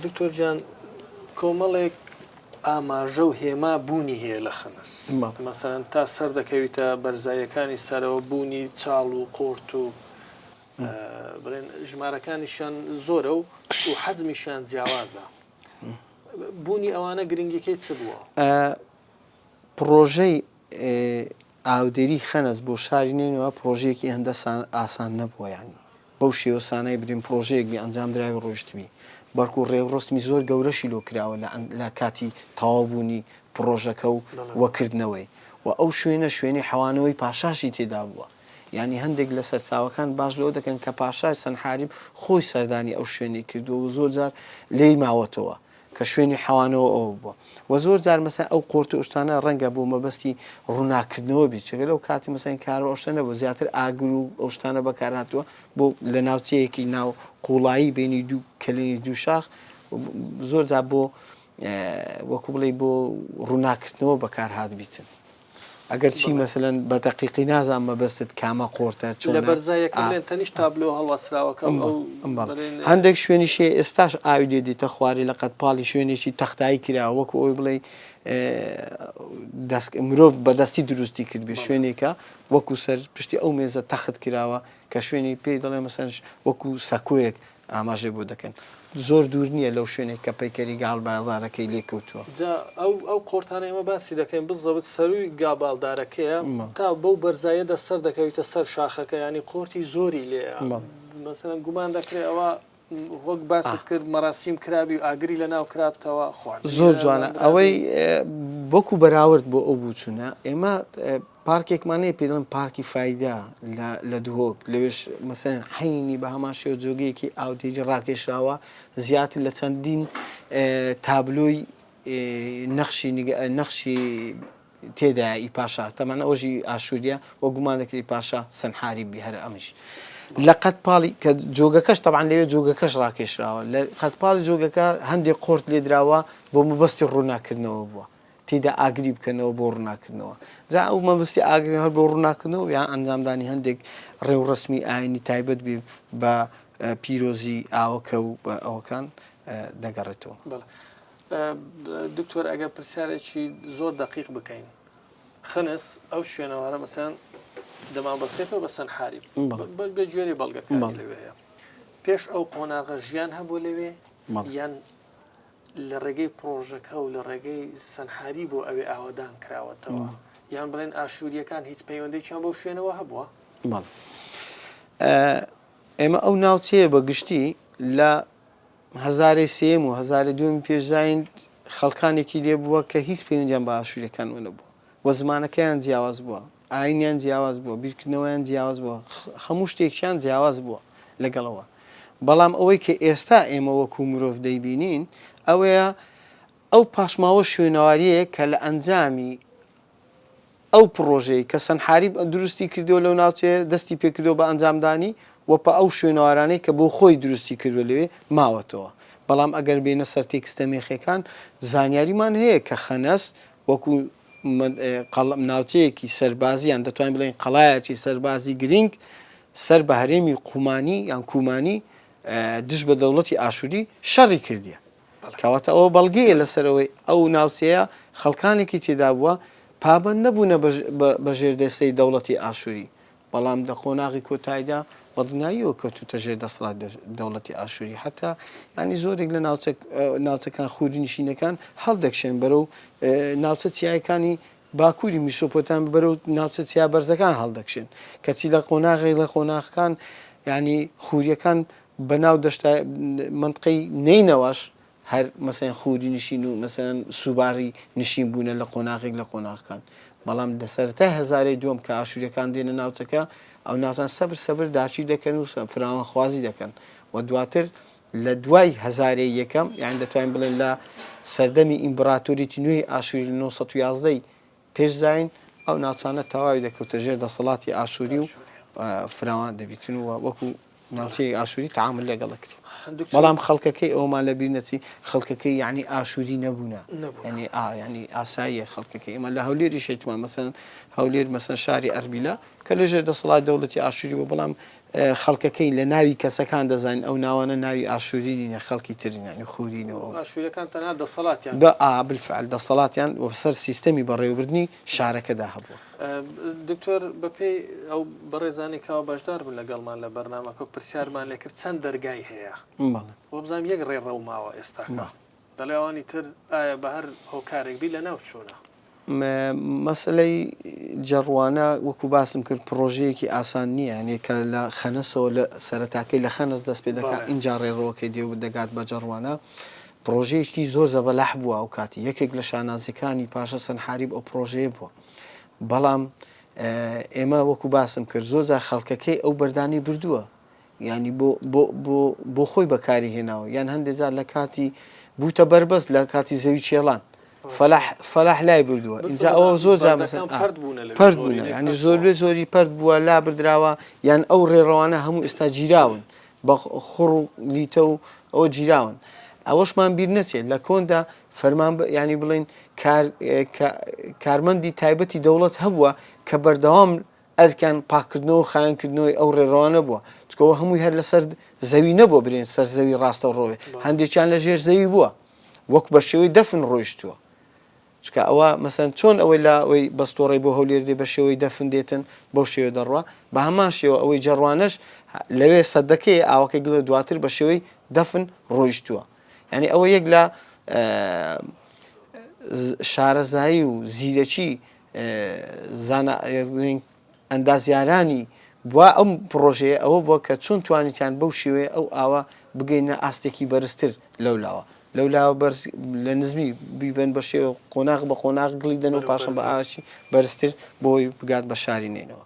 دکتۆر جان کۆمەڵێک ئاماژە و هێما بوونی هەیە لە خەنەس مەسەرەن تا سەر دەکەویتە بەرزایەکانی سەرەوە بوونی چاڵ و قۆرت و بڵێن ژمارەکانیشان زۆرە و حەزمیشان جیاوازە بوونی ئەوانە گرنگیەکەی چ بووە؟ پرۆژەی ئاودێری خەنەس بۆ شاری نێنەوە پرۆژەیەکی هەندە ئاسان نەبووە ینی بەو شێوە سانای برین پرۆژەیەکی ئەنجام دراوی ڕۆیشتمی بەرک و ڕێوڕستمی زۆر گەورەشی لۆ کراوە لە کاتی تەواوبوونی پرۆژەکە و وەکردنەوەی و ئەو شوێنی حەوانەوەی پاشاشی تێدا بووە ینی هەندێک لە سەرچاوەکان باش لەوە دەکەن کە پاشای سەنحاریب خۆی سەردانی ئەو شوێنی کردو و زۆر جار لێی ماوەتەوە کە شوێنی حەوانەوە ئەو بووە و زۆر جار مەسەن ئەو قۆرت و ئوشتانە ڕەنگە بۆ مەبەستی ڕووناکردنەوە بیت چگە لەو کاتی مەسەن کار ئەوشتە نەبوو زیاتر ئاگر و ئەوشتانە بەکارهاتووە بۆ لە ناوچەیەکی ناو قوڵایی بینی دوو کلێنی دوو شاخ زۆر جار بۆ وەکو بڵێ بۆ ڕووناکردنەوە بەکارهات بیتن ئەگەر چی مەسەلەن بە دەقیقی نازان مەبەستت کامە قۆرتە چۆن لە بەرزایەکە تەنیش تابلۆ هەڵوەسراوەکە هەندێک شوێنیشێ ئێستاش ئاوی دێدیتە خواری لە قەتپاڵی شوێنێکی تەختایی کراوە وەکو ئەوی بڵێ مرۆڤ بەدەستی دروستی کرد بێ شوێنێکە وەکو سەر پشتی ئەو مێزە تەخت کراوە کە شوێنی پێی دەڵێ مەسەنش وەکو سەکۆیەک ئاماژێ بۆ دەکەن زۆر دوور نییە لەو شوێنێک کە پەیکەری گاڵباڵدارەکەی لێکەوتووە ئەو قۆرتانە ئێمە باسی دەکەین بزەوت سەروی گاباڵدارەکەیە تا بەو بەرزایەدا سەر دەکەویتە سەر شاخەکە ینی قۆرتی زۆری لێ مەسەرەن گومان دەکرێت ئەوە وەک باست کرد مەراسیم کرابی و ئاگری لە ناو کرابتەوە خوارد زۆر جوانە ئەوەی بۆکو بەراورد بۆ ئەو بچوونە ئێمە پارکێکمانەیە پێ دەڵێن پارکی فایدا لە دوهۆک لەوێش مەسەن حینی بە هەمان شێوە جۆگەیەکی ئاودێری ڕاکێشراوە زیاتر لە چەندین تابلۆی نەخشی تێدایە ئی پاشا تەمانە ئەوژی ئاشووریە وە گومان دەکرێت پاشا سەنحاریبی هەر ئەمیش لە قەتپاڵی کە جۆگەکەش تەبعاً لەوێ جۆگەکەش ڕاکێشراوە لە قەتپاڵی جۆگەکە هەندێک قۆرت لێدراوە بۆ مەبەستی ڕووناکردنەوە بووە تێدا ئاگری بکەنەوە بۆ ڕووناکردنەوە جا ئەو مەبەستی ئاگری هەر بۆ ڕووناکردنەوە یان ئەنجامدانی هەندێک ڕێوڕسمی ئاینی تایبەت بێ بە پیرۆزی ئاوەکە و بە ئەوەکان دەگەڕێتەوە. دکتۆر ئەگەر پرسیارێکی زۆر دقیق بکەین خەنەس ئەو شوێنەوەرە مەسەن دەمابەستێتەوە بە سەنحاریب بە گوێری بەڵگەکانی لەوێ هەیە پێش ئەو قۆناغە ژیان هەبوو لەوێ یان لە ڕێگەی پرۆژەکە و لە ڕێگەی سەنحاری بۆ ئەوێ ئاوادان کراوەتەوە یان بڵێن ئاشووریەکان هیچ پەیوەندێکیان بەو شوێنەوە هەبووە؟ ئێمە ئەو ناوچەیە بە گشتی لە 1970 و 1970 پێشداین خەڵکانێکی لێ بووە کە هیچ پەیوەندیان بە ئاشووریەکان نەبووە وە زمانەکەیان جیاواز بووە ئاینیان جیاواز بووە بیرکردنەوەیان جیاواز بووە هەموو شتێکیان جیاواز بووە لەگەڵەوە بەڵام ئەوەی کە ئێستا ئێمە وەکو مرۆڤ دەیبینین ئەوەیە ئەو پاشماوە شوێنەواریەیە کە لە ئەنجامی ئەو پرۆژەی کە سەنحاریب دروستی کردو لەو ناوچەیە دەستی پێکردو بە ئەنجامدانی وەپە ئەو شوێنەوارانەی کە بۆ خۆی دروستی کردو لەوێ ماوەتەوە بەڵام ئەگەر بێنە سەر تێکستە مێخەکان زانیاریمان هەیە کە خەنەس وەکو ناوچەیەکی سەربازیان دەتوانین بڵێن قەڵایەکی سەربازی گرنگ سەر بە هەرێمی قومانی یان کومانی دژ بە دەوڵەتی ئاشووری شەڕی کردیە کەواتە ئەوە بەڵگەیە لەسەرەوەی ئەو ناوچەیە خەڵکانێکی تێدا بووە پابەند نەبوونە بە ژێردەستەی دەوڵەتی ئاشووری بەڵام لە قۆناغی کۆتاییدا بەدناییەوە کەوتوتە ژێر دەسەڵات دەوڵەتی ئاشووری حتا ینی زۆرێک لە ناوچەکان خوودی نشینەکان هەڵدەکشێن بەرەو ناوچە چیایەکانی باکووری میسۆپۆتام بەرەو ناوچە چیا بەرزەکان هەڵدەکشێن کەچی لە قۆناغەکان ینی خووریەکان بەناو دەشتا منطقەی نینەوەش هەر مەسەن خوودی نشین و مەسەن سوباری نشین بوونە لە قۆناغێک لە قۆناغەکان بەڵام دەسەرەتای هەزارەی دووەم کە ئاشووریەکان دێنە ناوچەکە ئەو ناوچان سەبر داچی دەکەن و فراوانخوازی دەکەن و دواتر لە دوای هەزارەی یەکەم یان دەتوانین بڵێن لە سەردەمی ئیمپراتۆریەتی نوێی ئاشووری 1911 پێشزاین ئەو ناوچانە تەواوی دەکەوتە ژێر دەسەڵاتی ئاشووری و فراوان دەبیتن و وەکو ناوچەی ئاشووری تەعامل لەگەڵ دەکرێت بەڵام خەڵکەکەی ئەومان لەبیر نەچی خەڵکەکەی یعنی ئاشووری نەبوونە ینی ئاساییە خەڵکەکەی ئێمە لە هەولێری شێتمان مەسەن هەولێر مەسەن شاری ئەربیلە کە لەژێر دەسەڵاتی دەوڵەتی ئاشووری بۆ بەڵام خەڵکەکەی لە ناوی کەسەکان دەزانین ئەو ناوانە ناوی ئاشورینە خەڵکی ترینانی خورینەوە ئاشوورەکان تەنها دەسەڵاتیان بە بالفعل دەسەڵاتیان وەسەر سیستەمی بەڕێوەبردننی شارەکەدا هەبووە. دکتۆر بەپێی ئەو بەڕێزانی کاوە بەشدار بن لەگەڵمان لە بەرنامەکە پرسیارمان لێکرد چەند دەرگای هەیە وە بزانام یەک ڕێڕەوماوە ئێستاکە دەڵێوانی تر ئایا بە هەر هۆکارێک بی لە ناو چۆنە مەسلەی جەڕوانە وەکو باسم کرد پرۆژەیەکی ئاسان نییە هەنێ کە لە خەنەسەوە لە سەرەتاکەی لە خەنەس دەست پێ دەکات اینجا ڕێڕەوەکەی دێ دەگات بە جەڕوانە پرۆژەیەکی زۆر زەبەلاح بووە ئەو کاتی یەکێک لە شانازەکانی پاشە سەنحاریب ئەو پرۆژەیە بووە بەڵام ئێمە وەکو باسم کرد زۆرجار خەڵکەکەی ئەو بەردانی بردووە ینی بۆ خۆی بەکاری هێناوە یان هەندێک جار لە کاتی بوتە بربەست لە کاتی زەوی چێڵان فەلاح لای بردووە اینجا ئەوە زۆر پەرد بوون ینی زۆر زۆری پەرد بووە لا بردراوە یان ئەو ڕێڕەوانە هەموو ئێستا گیراون بە خوڕ و لیتە و ئەوە گیراون ئەوەشمان بیر نەچێت لە کۆندا فەرمان ینی بڵین کارمەندی تایبەتی دەوڵەت هەبووە کە بەردەوام ئەرکان پاکردنەوە خایەنکردنەوەی ئەو ڕێڕەوانە بووە چکەوە هەمووی هەر لەسەر زەوی نەبووە برێن سەر زەوی ڕاستە ڕۆوێ هەندێکیان لە ژێر زەوی بووە وەک بە شێوەی دەفن ڕۆیشتووە چکە ئەوە مەسەن چۆن ئەوەی لا ئەوەی بەستۆڕی بۆ هەولێر دێ بە شێوەی دەفن دێتن بەو شێوە دەڕوە بە هەمان شێوە ئەوەی جەڕوانەش لەوێ سەدەکەی ئاوەکەی گڵە دواتر بە شێوەی دەفن ڕۆیشتووە ینی ئەوە یەک لە شارەزایی و زیرەکی ئەندازیارانی بووە ئەم پرۆژەیە ئەوە بووە کە چۆن توانیتیان بەو شێوەیە ئەو ئاوە بگەینە ئاستێکی بەرزتر لەولاوە لەولاوە لە نزمی بیبن بە شێوە قۆناغ بە قۆناغ گڵی دەن و پاشە بە ئاشی بەرزتر بۆی بگات بە شاری نێنەوە.